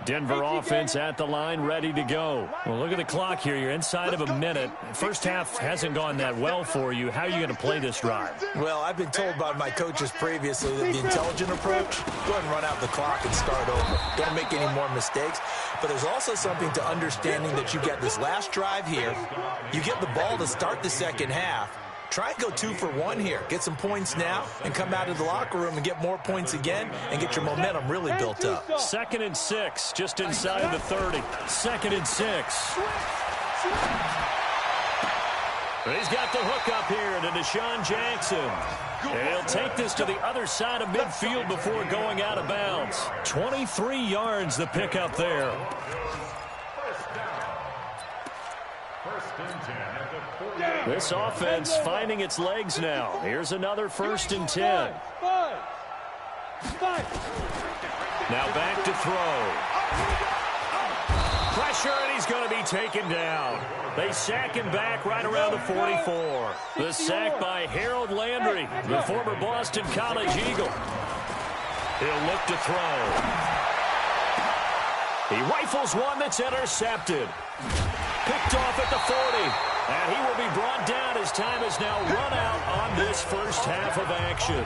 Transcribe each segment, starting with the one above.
Denver offense at the line, ready to go. Well, look at the clock here. You're inside of a minute. First half hasn't gone that well for you. How are you going to play this drive? Well, I've been told by my coaches previously that the intelligent approach, go ahead and run out the clock and start over. Don't make any more mistakes. But there's also something to understanding that you get this last drive here. You get the ball to start the second half. Try and go 2 for 1 here. Get some points now and come out of the locker room and get more points again and get your momentum really built up. 2nd and 6, just inside the 30. 2nd and 6. He's got the hook up here to Deshaun Jackson. And he'll take this to the other side of midfield before going out of bounds. 23 yards the pickup there. This offense finding its legs now. Here's another 1st and 10. Now back to throw. Pressure, and he's going to be taken down. They sack him back right around the 44. The sack by Harold Landry, the former Boston College Eagle. He'll look to throw. He rifles one that's intercepted. Picked off at the 40. And he will be brought down as time has now run out on this first half of action.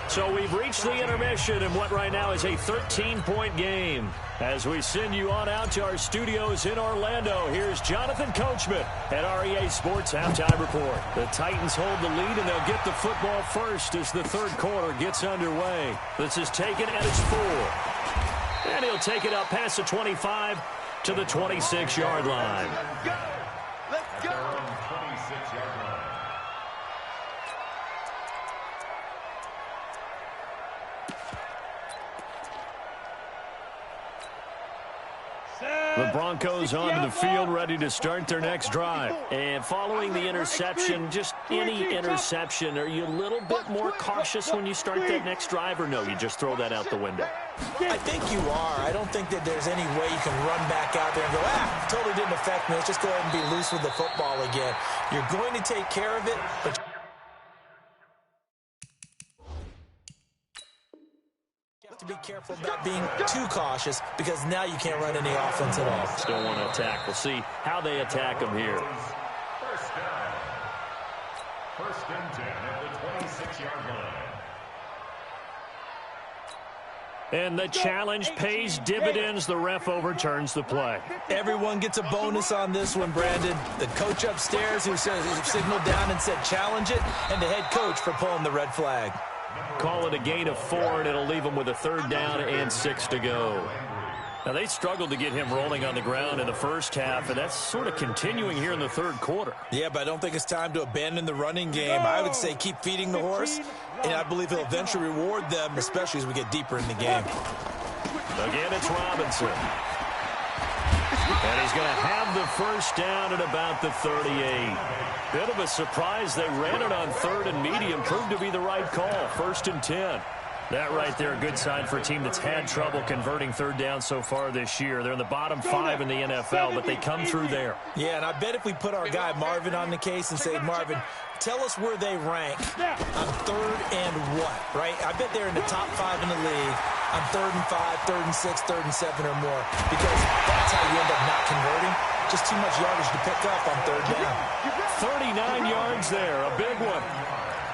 So we've reached the intermission in what right now is a 13-point game. As we send you on out to our studios in Orlando, here's Jonathan Coachman at REA Sports Halftime Report. The Titans hold the lead, and they'll get the football first as the third quarter gets underway. This is taken at its 4. And he'll take it up past the 25 to the 26-yard line. The Broncos onto the field, ready to start their next drive. And following the interception, just any interception, are you a little bit more cautious when you start that next drive, or no, you just throw that out the window? I think you are. I don't think that there's any way you can run back out there and go, totally didn't affect me. Let's just go ahead and be loose with the football again. You're going to take care of it, but to be careful about being too cautious, because now you can't run any offense at all. Still want to attack. We'll see how they attack them here. First and 10 at the 26-yard line. And the challenge pays dividends. The ref overturns the play. Everyone gets a bonus on this one, Brandon. The coach upstairs who signaled down and said challenge it, and the head coach for pulling the red flag. Call it a gain of 4, and it'll leave them with a 3rd down and 6 to go. Now, they struggled to get him rolling on the ground in the first half, and that's sort of continuing here in the third quarter. Yeah, but I don't think it's time to abandon the running game. I would say keep feeding the horse, and I believe he'll eventually reward them, especially as we get deeper in the game. Again, it's Robinson. And he's going to have the first down at about the 38. Bit of a surprise. They ran it on 3rd and medium. Proved to be the right call. 1st and 10. That right there, a good sign for a team that's had trouble converting 3rd down so far this year. They're in the bottom 5 in the NFL, but they come through there. Yeah, and I bet if we put our guy Marvin on the case and say, Marvin, tell us where they rank on 3rd and what, right? I bet they're in the top 5 in the league on 3rd and 5, 3rd and 6, 3rd and 7 or more, because that's how you end up not converting. Just too much yardage to pick up on 3rd down. 39 yards there, a big one.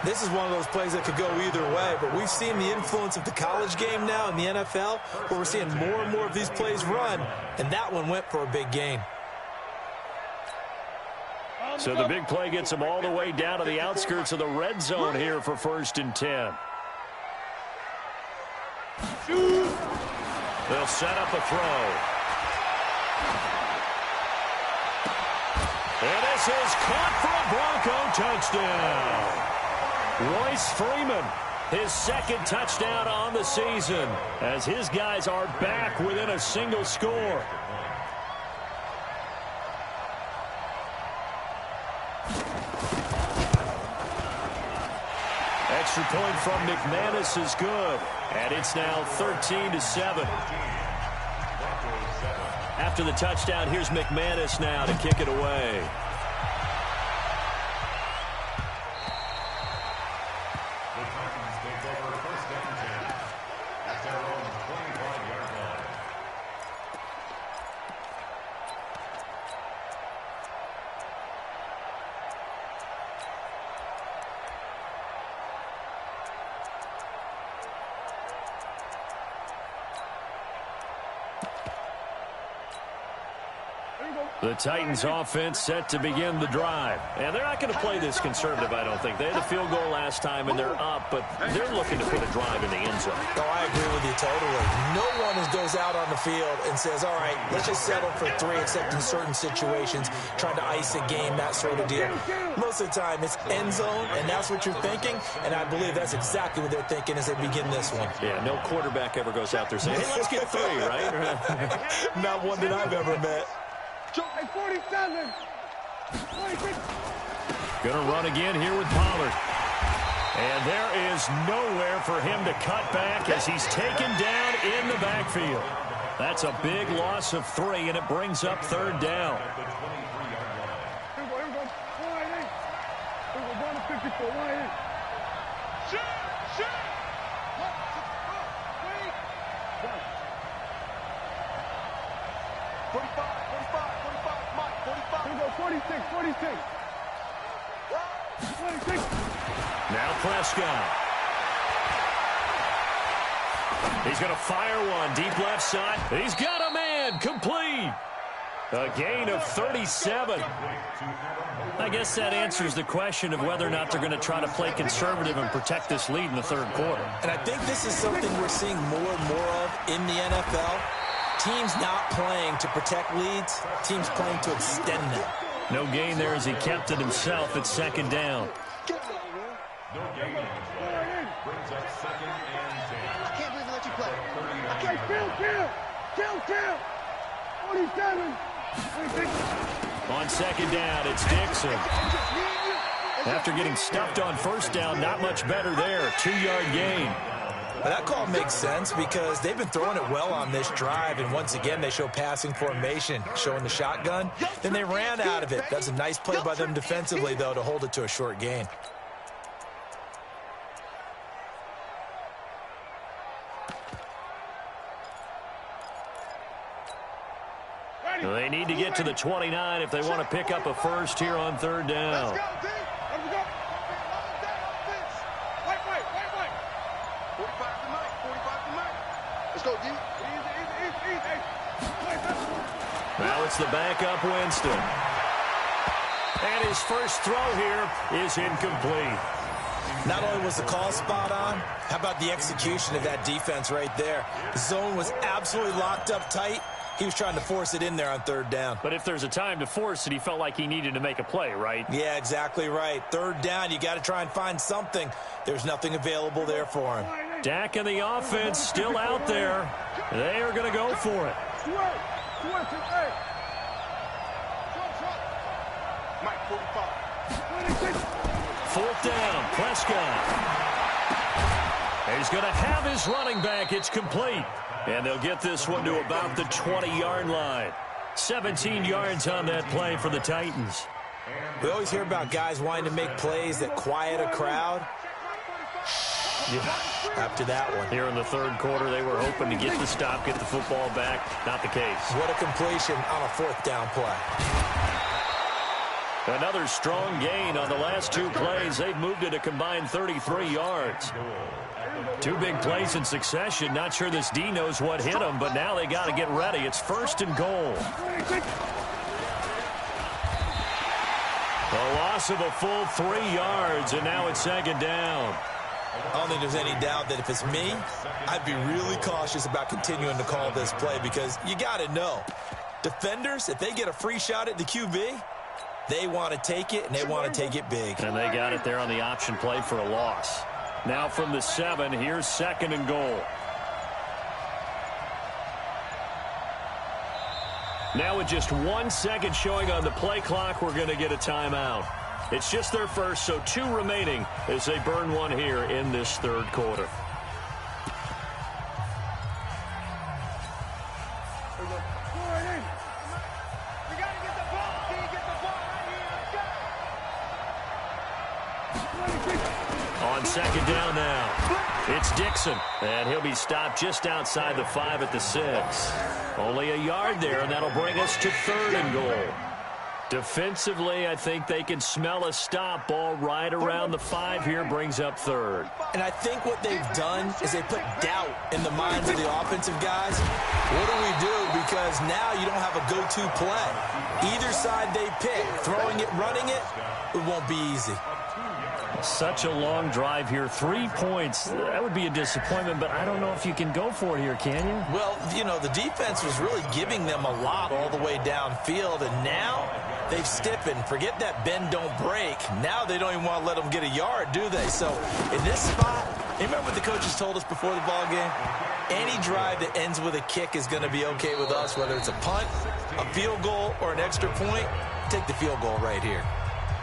This is one of those plays that could go either way, but we've seen the influence of the college game now in the NFL, where we're seeing more and more of these plays run, and that one went for a big gain. So the big play gets them all the way down to the outskirts of the red zone here for 1st and 10. They'll set up a throw. And this is caught for a Bronco touchdown. Royce Freeman, his 2nd touchdown on the season, as his guys are back within a single score. Extra point from McManus is good, and it's now 13-7. After the touchdown, here's McManus now to kick it away. The Titans offense set to begin the drive. And they're not going to play this conservative, I don't think. They had a field goal last time, and they're up, but they're looking to put a drive in the end zone. Oh, I agree with you totally. No one goes out on the field and says, all right, let's just settle for 3, except in certain situations, trying to ice a game, that sort of deal. Most of the time, it's end zone, and that's what you're thinking, and I believe that's exactly what they're thinking as they begin this one. Yeah, no quarterback ever goes out there saying, hey, let's get 3, right? Not one that I've ever met. 47. Gonna run again here with Pollard. And there is nowhere for him to cut back as he's taken down in the backfield. That's a big loss of 3, and it brings up 3rd down. Now Prescott. He's going to fire one deep left side. He's got a man complete. A gain of 37. I guess that answers the question of whether or not they're going to try to play conservative and protect this lead in the 3rd quarter. And I think this is something we're seeing more and more of in the NFL. Teams not playing to protect leads, teams playing to extend them. No gain there as he kept it himself at 2nd down. No gain on the play. Brings up 2nd and 10. I can't believe I let you play. Okay, kill. 47. On 2nd down, it's Dixon. After getting stuffed on 1st down, not much better there. 2-yard gain. That call makes sense because they've been throwing it well on this drive, and once again they show passing formation, showing the shotgun. Then they ran out of it. That's a nice play by them defensively, though, to hold it to a short gain. They need to get to the 29 if they want to pick up a first here on 3rd down. Let's go. 45 to Mike. Let's go, D. Easy. Now it's the backup Winston. And his first throw here is incomplete. Not only was the call spot on, how about the execution of that defense right there? The zone was absolutely locked up tight. He was trying to force it in there on 3rd down. But if there's a time to force it, he felt like he needed to make a play, right? Yeah, exactly right. 3rd down, you got to try and find something. There's nothing available there for him. Dak and the offense still out there. They are going to go for it. Mike, 45. 4th down, Prescott. He's going to have his running back. It's complete. And they'll get this one to about the 20-yard line. 17 yards on that play for the Titans. We always hear about guys wanting to make plays that quiet a crowd. Yeah, after that one. Here in the 3rd quarter, they were hoping to get the stop, get the football back. Not the case. What a completion on a 4th down play. Another strong gain on the last 2 plays. They've moved it a combined 33 yards. 2 big plays in succession. Not sure this D knows what hit them, but now they got to get ready. It's 1st and goal. A loss of a full 3 yards, and now it's 2nd down. I don't think there's any doubt that if it's me, I'd be really cautious about continuing to call this play because you got to know, defenders, if they get a free shot at the QB, they want to take it, and they want to take it big. And they got it there on the option play for a loss. Now from the 7, here's 2nd and goal. Now with just 1 second showing on the play clock, we're going to get a timeout. It's just their first, so 2 remaining as they burn one here in this 3rd quarter. On 2nd down now, it's Dixon, and he'll be stopped just outside the 5 at the 6. Only a yard there, and that'll bring us to 3rd and goal. Defensively, I think they can smell a stop. Ball right around the 5 here, brings up third. And I think what they've done is they put doubt in the minds of the offensive guys. What do we do? Because now you don't have a go-to play. Either side they pick, throwing it, running it, it won't be easy. Such a long drive here. 3 points. That would be a disappointment, but I don't know if you can go for it here, can you? Well, you know, the defense was really giving them a lot all the way downfield, and now they've stiffened. Forget that bend, don't break. Now they don't even want to let them get a yard, do they? So in this spot, you remember what the coaches told us before the ball game? Any drive that ends with a kick is going to be okay with us, whether it's a punt, a field goal, or an extra point. Take the field goal right here.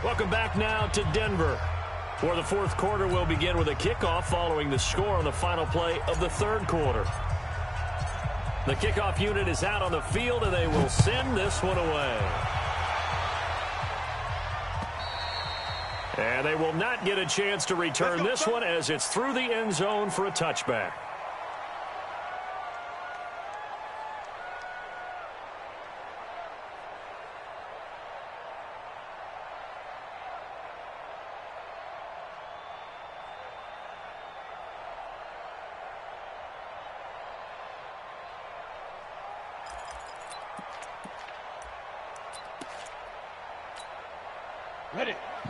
Welcome back now to Denver. For the fourth quarter, we'll begin with a kickoff following the score on the final play of the third quarter. The kickoff unit is out on the field, and they will send this one away. And they will not get a chance to return this one as it's through the end zone for a touchback.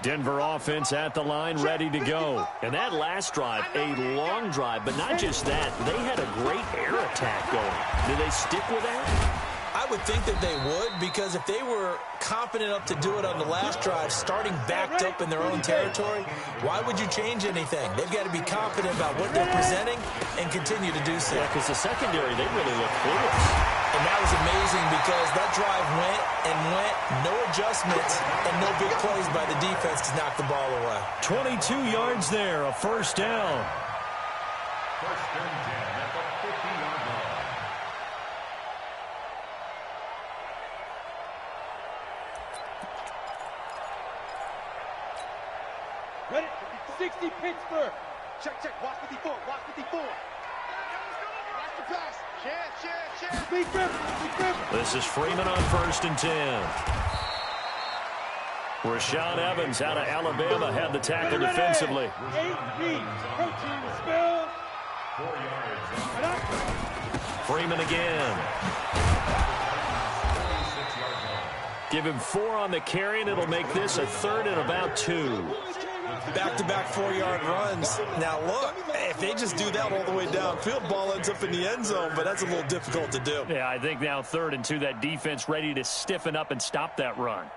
Denver offense at the line, ready to go. And that last drive, a long drive, but not just that. They had a great air attack going. Do they stick with that? I would think that they would, because if they were confident enough to do it on the last drive, starting backed up in their own territory, why would you change anything? They've got to be confident about what they're presenting and continue to do so. Yeah, because the secondary, they really look clueless. And that was amazing because that drive went and went, no adjustments, and no big plays by the defense to knock the ball away. 22 yards there, a first down. First and 10 at the 50-yard line. Ready? 60 Pittsburgh. Check, check. Watch 54. Watch 54. Watch the pass. Be grip. This is Freeman on first and 10. Rashaan Evans out of Alabama had the tackle defensively. 8 feet. Protein spill. 4 yards. Freeman again. 46-yard line. Give him 4 on the carry, and it'll make this a third and about 2. Back-to-back 4-yard runs. Now, look, if they just do that all the way downfield, ball ends up in the end zone, but that's a little difficult to do. Yeah, I think now 3rd and 2, that defense ready to stiffen up and stop that run.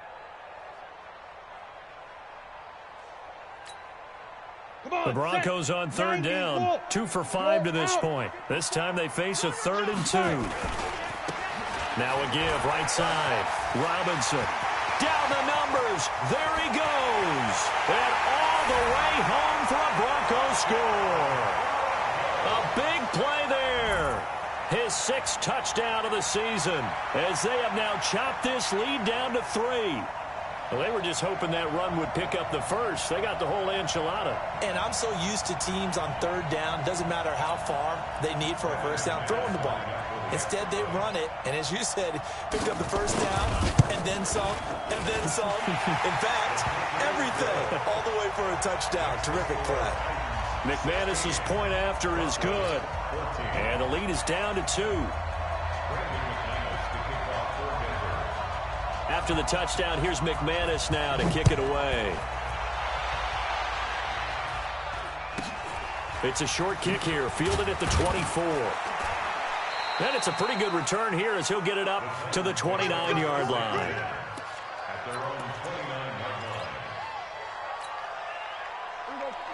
The Broncos on 3rd down, 2 for 5 to this point. This time they face a 3rd and 2. Now a give, right side. Robinson. Down the numbers. There he goes. And all the way home for a Broncos score. A big play there. His 6th touchdown of the season as they have now chopped this lead down to 3. Well, they were just hoping that run would pick up the first. They got the whole enchilada. And I'm so used to teams on 3rd down, doesn't matter how far they need for a first down, throwing the ball. Instead, they run it, and as you said, picked up the first down, and then some, and then some. In fact, everything, all the way for a touchdown. Terrific play. McManus's point after is good. And the lead is down to 2. After the touchdown, here's McManus now to kick it away. It's a short kick here, fielded at the 24. And it's a pretty good return here as he'll get it up to the 29-yard line. At their own 29-yard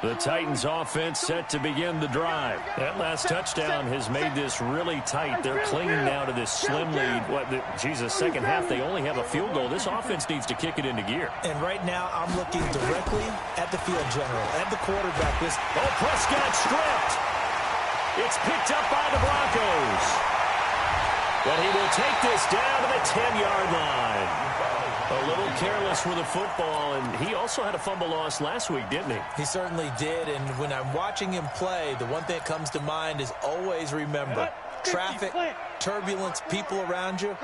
line. The Titans offense set to begin the drive. That last touchdown has made this really tight. They're clinging now to this slim lead. Second half, they only have a field goal. This offense needs to kick it into gear. And right now, I'm looking directly at the field general, at the quarterback. Prescott stripped. It's picked up by the Broncos. But he will take this down to the 10-yard line. A little careless with the football, and he also had a fumble loss last week, didn't he? He certainly did, and when I'm watching him play, the one thing that comes to mind is always remember, traffic, turbulence, people around you,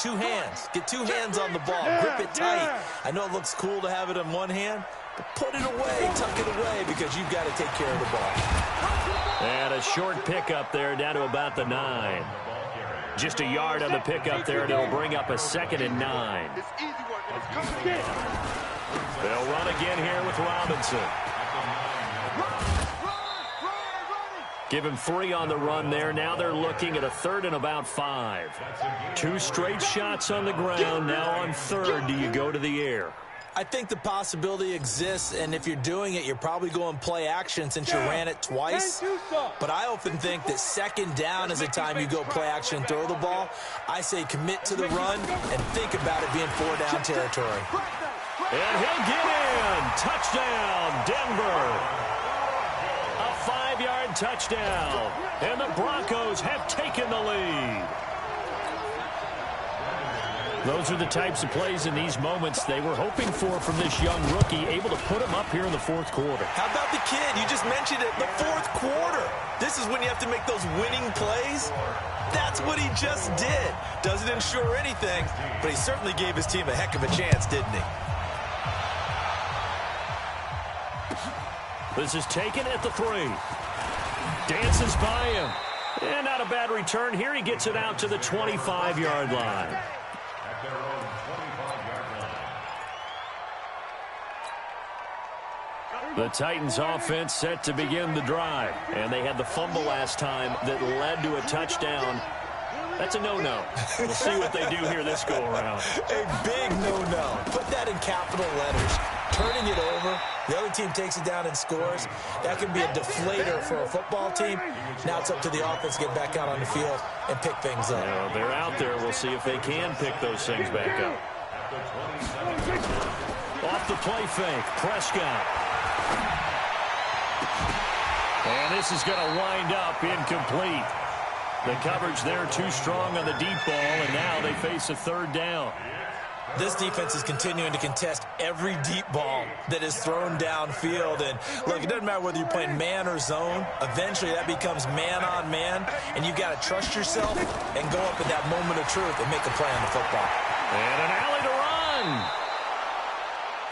two hands. Get two hands on the ball. Grip it tight. I know it looks cool to have it in one hand, but put it away, tuck it away, because you've got to take care of the ball. And a short pickup there down to about the 9. Just a yard on the pickup there, and it'll bring up a 2nd and 9. They'll run again here with Robinson. Give him 3 on the run there. Now they're looking at a 3rd and about 5. 2 straight shots on the ground. Now on 3rd, do you go to the air? I think the possibility exists, and if you're doing it, you're probably going play action since you ran it twice. But I often think that 2nd down is the time you go play action and throw the ball. I say commit to the run and think about it being 4-down territory. And he'll get in. Touchdown, Denver. A 5-yard touchdown. And the Broncos have taken the lead. Those are the types of plays in these moments they were hoping for from this young rookie, able to put him up here in the 4th quarter. How about the kid? You just mentioned it, the 4th quarter. This is when you have to make those winning plays. That's what he just did. Doesn't ensure anything, but he certainly gave his team a heck of a chance, didn't he? This is taken at the 3. Dances by him. And not a bad return here. He gets it out to the 25-yard line. The Titans offense set to begin the drive. And they had the fumble last time that led to a touchdown. That's a no-no. We'll see what they do here this go-around. A big no-no. Put that in capital letters. Turning it over. The other team takes it down and scores. That can be a deflator for a football team. Now it's up to the offense to get back out on the field and pick things up. Well, they're out there. We'll see if they can pick those things back up. Off the play fake. Prescott. And this is going to wind up incomplete. The coverage there too strong on the deep ball, and now they face a 3rd down. This defense is continuing to contest every deep ball that is thrown downfield. And look, it doesn't matter whether you're playing man or zone. Eventually that becomes man on man, and you've got to trust yourself and go up at that moment of truth and make a play on the football. And an alley to run.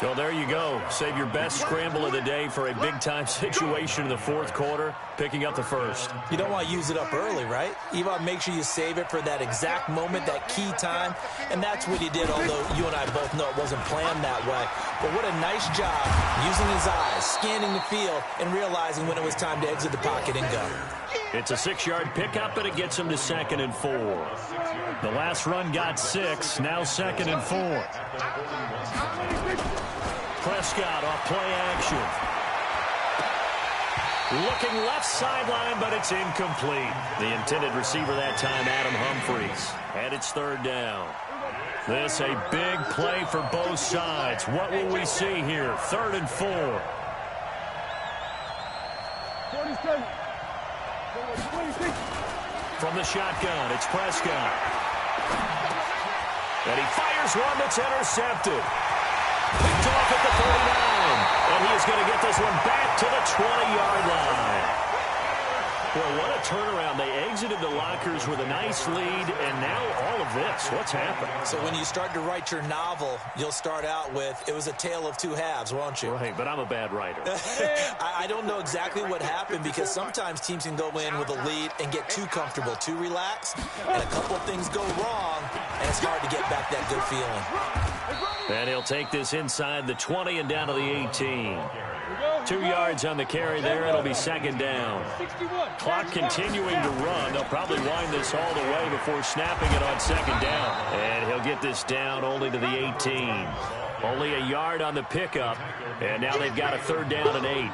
Well, there you go. Save your best scramble of the day for a big-time situation in the 4th quarter, picking up the 1st. You don't want to use it up early, right? You want to make sure you save it for that exact moment, that key time, and that's what he did, although you and I both know it wasn't planned that way. But what a nice job using his eyes, scanning the field, and realizing when it was time to exit the pocket and go. It's a 6-yard pickup, and it gets him to 2nd and 4. The last run got 6, now 2nd and 4. Prescott off play action. Looking left sideline, but it's incomplete. The intended receiver that time, Adam Humphries. And it's 3rd down. This a big play for both sides. What will we see here? 3rd and 4. From the shotgun, it's Prescott. And he fires one that's intercepted. Picked off at the 39. And he is going to get this one back to the 20-yard line. Well, what a turnaround. They exited the lockers with a nice lead, and now all of this. What's happened? So when you start to write your novel, you'll start out with, it was a tale of 2 halves, won't you? Right, but I'm a bad writer. I don't know exactly what happened, because sometimes teams can go in with a lead and get too comfortable, too relaxed, and a couple of things go wrong, and it's hard to get back that good feeling. And he'll take this inside the 20 and down to the 18. 2 yards on the carry there. It'll be 2nd down. Clock continuing to run. They'll probably wind this all the way before snapping it on 2nd down. And he'll get this down only to the 18. Only a yard on the pickup. And now they've got a 3rd down and 8.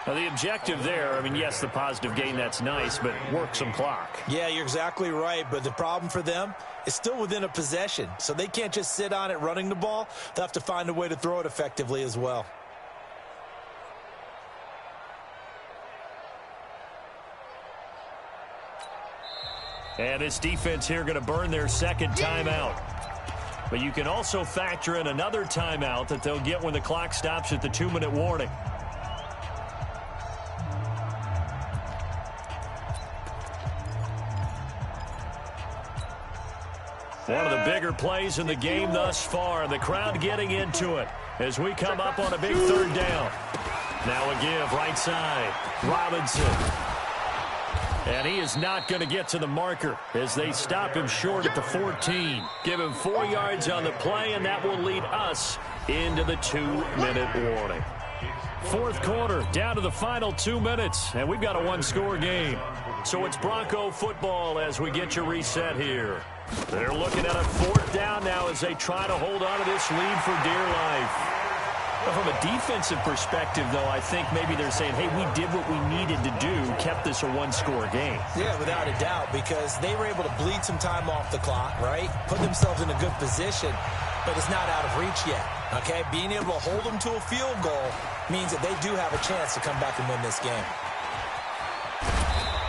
Now, the objective there, I mean, yes, the positive gain, that's nice, but work some clock. Yeah, you're exactly right, but the problem for them is still within a possession, so they can't just sit on it running the ball. They'll have to find a way to throw it effectively as well. And this defense here going to burn their 2nd timeout. But you can also factor in another timeout that they'll get when the clock stops at the 2-minute warning. One of the bigger plays in the game thus far. The crowd getting into it as we come up on a big third down. Now a give right side. Robinson. And he is not going to get to the marker as they stop him short at the 14. Give him 4 yards on the play, and that will lead us into the 2-minute warning. Fourth quarter, down to the final 2 minutes, and we've got a one-score game. So it's Bronco football as we get you reset here. They're looking at a fourth down now as they try to hold on to this lead for dear life. From a defensive perspective, though, I think maybe they're saying, hey, we did what we needed to do, kept this a one-score game. Yeah, without a doubt, because they were able to bleed some time off the clock, right? Put themselves in a good position, but it's not out of reach yet, okay? Being able to hold them to a field goal means that they do have a chance to come back and win this game.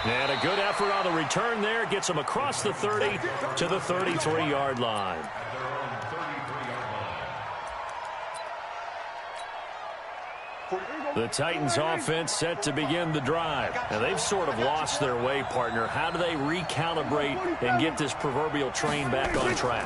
And a good effort on the return there. Gets them across the 30 to the 33-yard line. The Titans offense set to begin the drive. Now they've sort of lost their way, partner. How do they recalibrate and get this proverbial train back on track?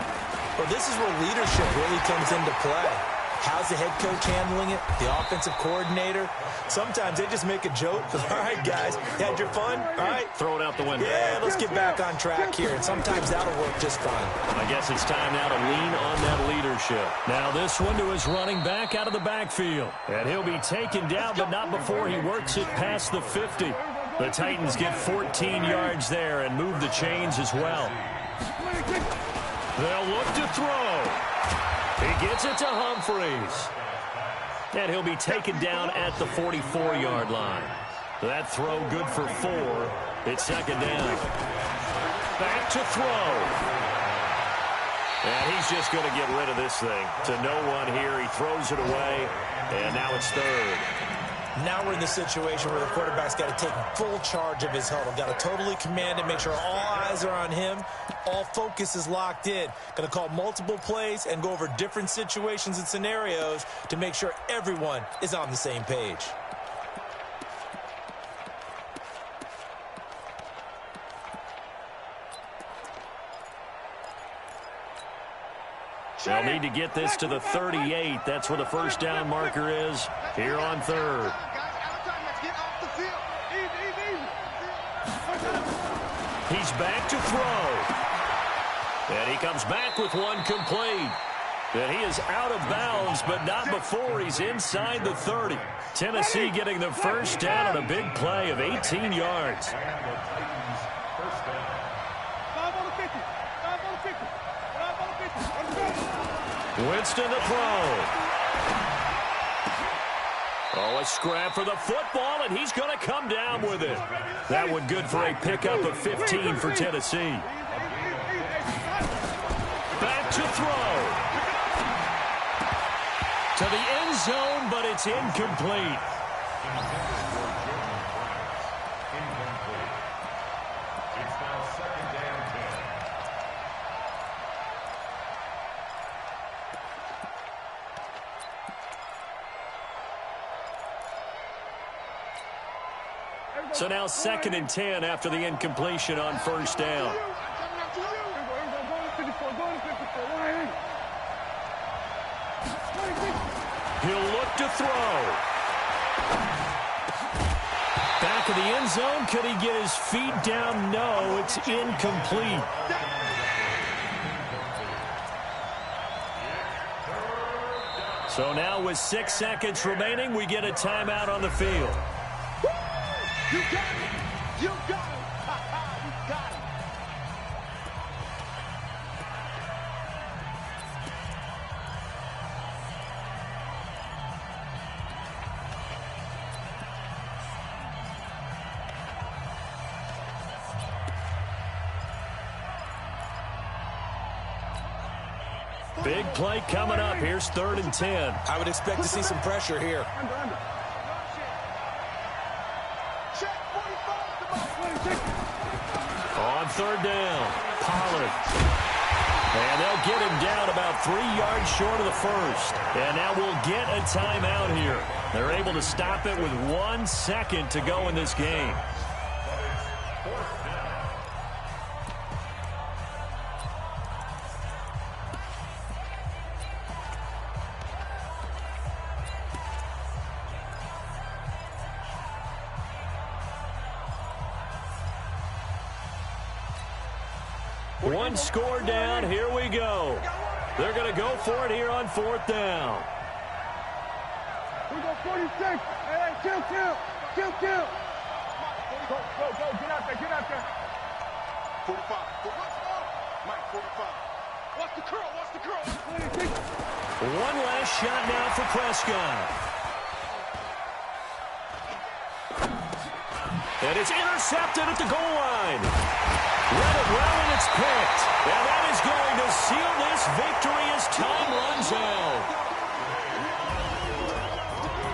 Well, this is where leadership really comes into play. How's the head coach handling it? The offensive coordinator? Sometimes they just make a joke. All right, guys, you had your fun? All right. Throw it out the window. Yeah, let's get back on track here. And sometimes that'll work just fine. I guess it's time now to lean on that leadership. Now this one to his running back out of the backfield. And he'll be taken down, but not before he works it past the 50. The Titans get 14 yards there and move the chains as well. They'll look to throw. He gets it to Humphries. And he'll be taken down at the 44-yard line. That throw good for 4. It's second down. Back to throw. And he's just going to get rid of this thing. To no one here. He throws it away. And now it's third. Now we're in the situation where the quarterback's got to take full charge of his huddle. Got to totally command it, make sure all eyes are on him. All focus is locked in. Going to call multiple plays and go over different situations and scenarios to make sure everyone is on the same page. They'll need to get this to the 38. That's where the first down marker is here on third. He's back to throw. And he comes back with one complete. And he is out of bounds, but not before he's inside the 30. Tennessee getting the first down on a big play of 18 yards. Winston to throw. Oh, a scrap for the football, and he's going to come down with it. That one good for a pickup of 15 for Tennessee. Back to throw. To the end zone, but it's incomplete. It's now second down 10. So now second and 10 after the incompletion on first down. He'll look to throw. Back of the end zone. Could he get his feet down? No, it's incomplete. So now with 6 seconds remaining, we get a timeout on the field. You got it! You got it! You got it! Big play coming up. Here's 3rd and 10. I would expect to see some pressure here. On 3rd down, Pollard. And they'll get him down about 3 yards short of the first. And now we'll get a timeout here. They're able to stop it with 1 second to go in this game. One score down. Here we go. They're going to go for it here on 4th down. We go 46. Hey, kill. Go, get out there. 45. Mike, 45. Watch the curl. 26. One last shot now for Prescott. And it's intercepted at the goal line. Read it well, and it's picked. And that is going to seal this victory as time runs out.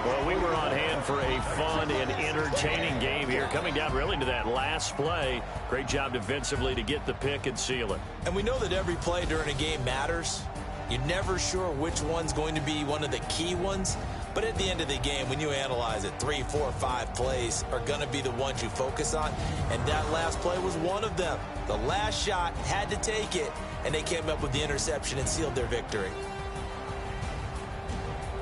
Well, we were on hand for a fun and entertaining game here, coming down really to that last play. Great job defensively to get the pick and seal it. And we know that every play during a game matters. You're never sure which one's going to be one of the key ones. But at the end of the game, when you analyze it, 3, 4, 5 plays are going to be the ones you focus on. And that last play was one of them. The last shot had to take it, and they came up with the interception and sealed their victory.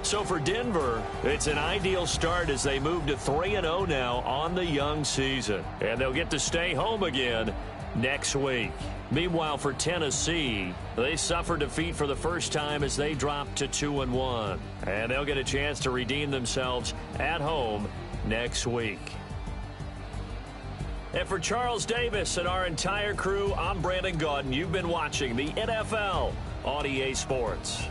So for Denver, it's an ideal start as they move to 3-0 now on the young season. And they'll get to stay home again next week. Meanwhile, for Tennessee, they suffered defeat for the first time as they dropped to 2-1. And they'll get a chance to redeem themselves at home next week. And for Charles Davis and our entire crew, I'm Brandon Gaudin. You've been watching the NFL on EA Sports.